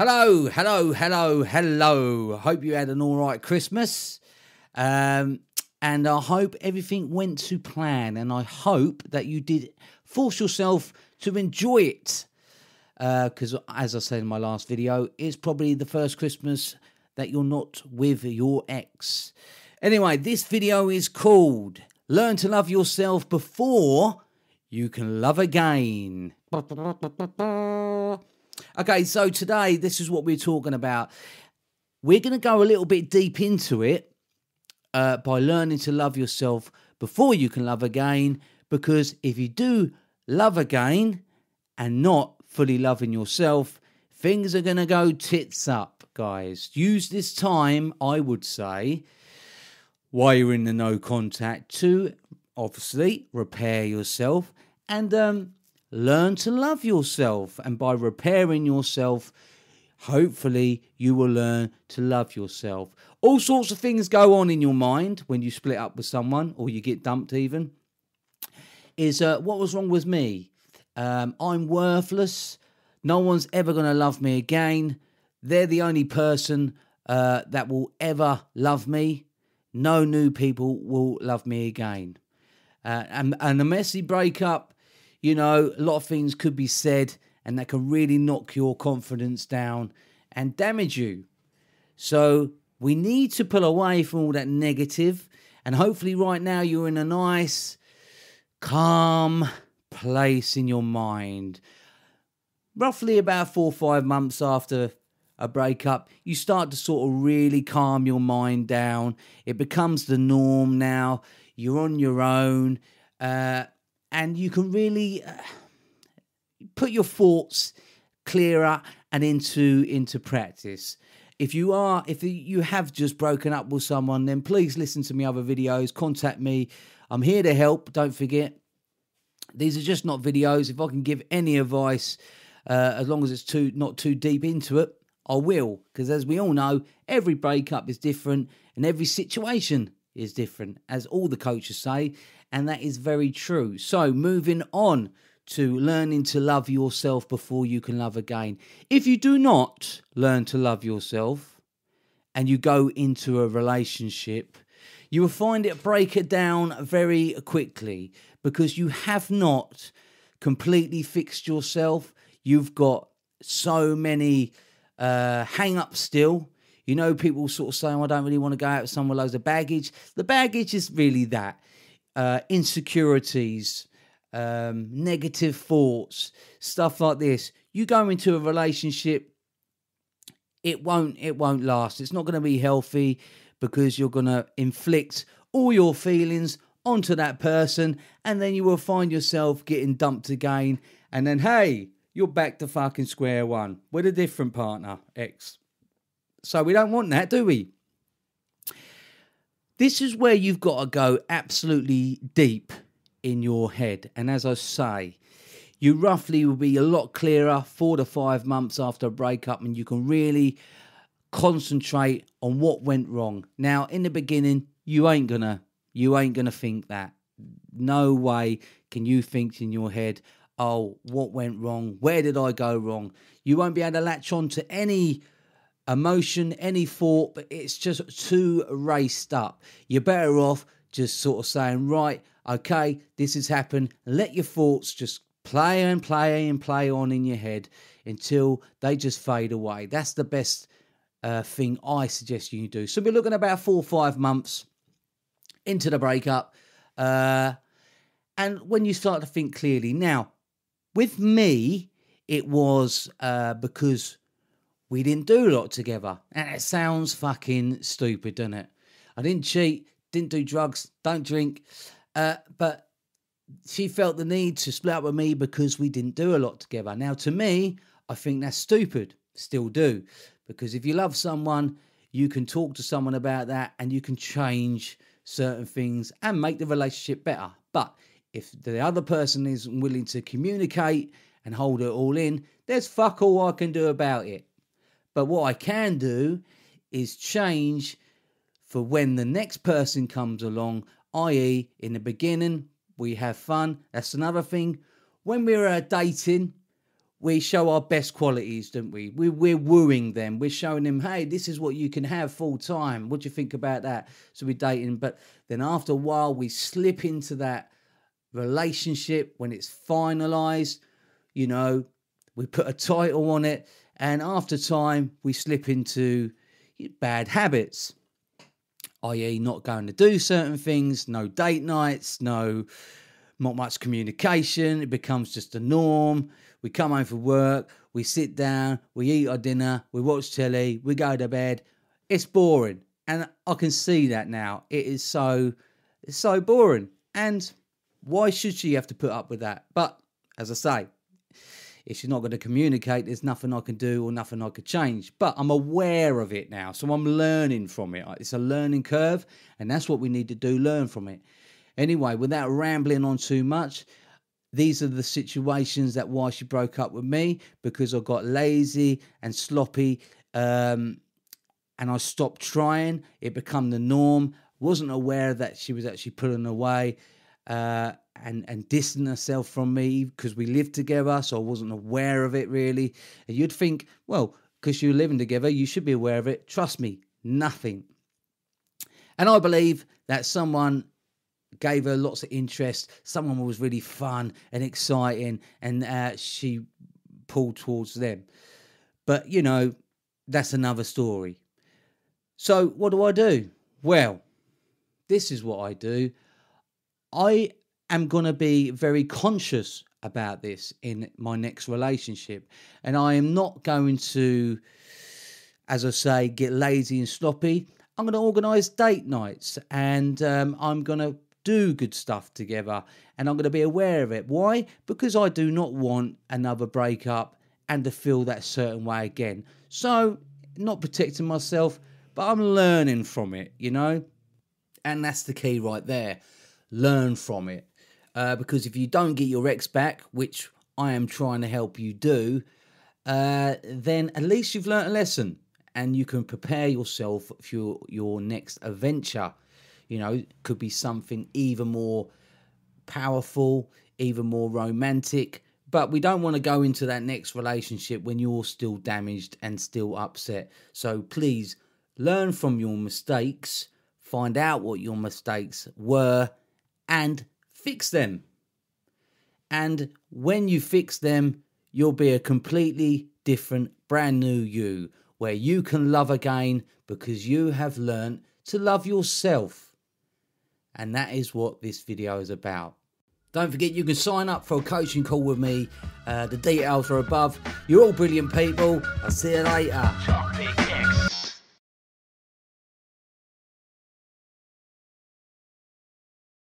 Hello, hello, hello, hello. Hope you had an all right Christmas. And I hope everything went to plan. And I hope that you did force yourself to enjoy it. Because as I said in my last video, it's probably the first Christmas that you're not with your ex. Anyway, this video is called Learn to Love Yourself Before You Can Love Again. Okay, so today, this is what we're talking about. We're going to go a little bit deep into it by learning to love yourself before you can love again. Because if you do love again and not fully loving yourself, things are going to go tits up, guys. Use this time, I would say, while you're in the no contact to obviously repair yourself and learn to love yourself. And by repairing yourself, hopefully you will learn to love yourself. All sorts of things go on in your mind when you split up with someone or you get dumped even. Is what was wrong with me? I'm worthless. No one's ever going to love me again. They're the only person that will ever love me. No new people will love me again. And a messy breakup, you know, a lot of things could be said and that can really knock your confidence down and damage you. So we need to pull away from all that negative. And hopefully right now you're in a nice, calm place in your mind. Roughly about 4 or 5 months after a breakup, you start to sort of really calm your mind down. It becomes the norm now. You're on your own. And you can really put your thoughts clearer and into practice. If you have just broken up with someone, then please listen to my other videos. Contact me. I'm here to help. Don't forget. These are just not videos. If I can give any advice, as long as it's not too deep into it, I will. Because as we all know, every breakup is different and every situation is different, as all the coaches say. And that is very true. So moving on to learning to love yourself before you can love again. If you do not learn to love yourself and you go into a relationship, you will find it break it down very quickly because you have not completely fixed yourself. You've got so many hang-ups still. You know, people sort of saying, I don't really want to go out with someone with loads of baggage. The baggage is really that. Insecurities, negative thoughts, stuff like this. You go into a relationship, it won't last. It's not going to be healthy because you're going to inflict all your feelings onto that person, and then you will find yourself getting dumped again, and then hey, you're back to fucking square one with a different partner, ex. So we don't want that, do we? This is where you've got to go absolutely deep in your head. And as I say, you roughly will be a lot clearer 4 to 5 months after a breakup, and you can really concentrate on what went wrong. Now, in the beginning, you ain't gonna think that. No way can you think in your head, oh, what went wrong? Where did I go wrong? You won't be able to latch on to any emotion, any thought, but it's just too raced up. You're better off just sort of saying, right, okay, this has happened. Let your thoughts just play and play and play on in your head until they just fade away. That's the best thing I suggest you do. So we're looking about 4 or 5 months into the breakup, and when you start to think clearly. Now, with me, it was because we didn't do a lot together. And it sounds fucking stupid, doesn't it? I didn't cheat, didn't do drugs, don't drink. But she felt the need to split up with me because we didn't do a lot together. Now, to me, I think that's stupid. Still do. Because if you love someone, you can talk to someone about that and you can change certain things and make the relationship better. But if the other person isn't willing to communicate and hold it all in, there's fuck all I can do about it. But what I can do is change for when the next person comes along, i.e. in the beginning, we have fun. That's another thing. When we're dating, we show our best qualities, don't we? We're wooing them. We're showing them, hey, this is what you can have full time. What do you think about that? So we're dating. But then after a while, we slip into that relationship when it's finalized. You know, we put a title on it. And after time, we slip into bad habits, i.e. not going to do certain things, no date nights, not much communication. It becomes just a norm. We come home from work, we sit down, we eat our dinner, we watch telly, we go to bed. It's boring. And I can see that now. It's so boring. And why should she have to put up with that? But as I say, if she's not going to communicate, there's nothing I can do or nothing I could change. But I'm aware of it now, so I'm learning from it. It's a learning curve, and that's what we need to do, learn from it. Anyway, without rambling on too much, these are the situations that why she broke up with me, because I got lazy and sloppy, and I stopped trying. It became the norm. Wasn't aware that she was actually pulling away and distancing herself from me because we lived together, so I wasn't aware of it really. And you'd think, well, because you're living together, you should be aware of it. Trust me, nothing. And I believe that someone gave her lots of interest. Someone was really fun and exciting, and she pulled towards them. But, you know, that's another story. So what do? Well, this is what I do. I am going to be very conscious about this in my next relationship. And I am not going to, as I say, get lazy and sloppy. I'm going to organise date nights, and I'm going to do good stuff together, and I'm going to be aware of it. Why? Because I do not want another breakup and to feel that certain way again. So, not protecting myself, but I'm learning from it, you know? And that's the key right there. Learn from it. Because if you don't get your ex back, which I am trying to help you do, then at least you've learnt a lesson, and you can prepare yourself for your next adventure. You know, could be something even more powerful, even more romantic. But we don't want to go into that next relationship when you're still damaged and still upset. So please learn from your mistakes, find out what your mistakes were, and fix them. And when you fix them, you'll be a completely different, brand new you, where you can love again because you have learned to love yourself. And that is what this video is about. Don't forget, you can sign up for a coaching call with me. The details are above. You're all brilliant people. I'll see you later.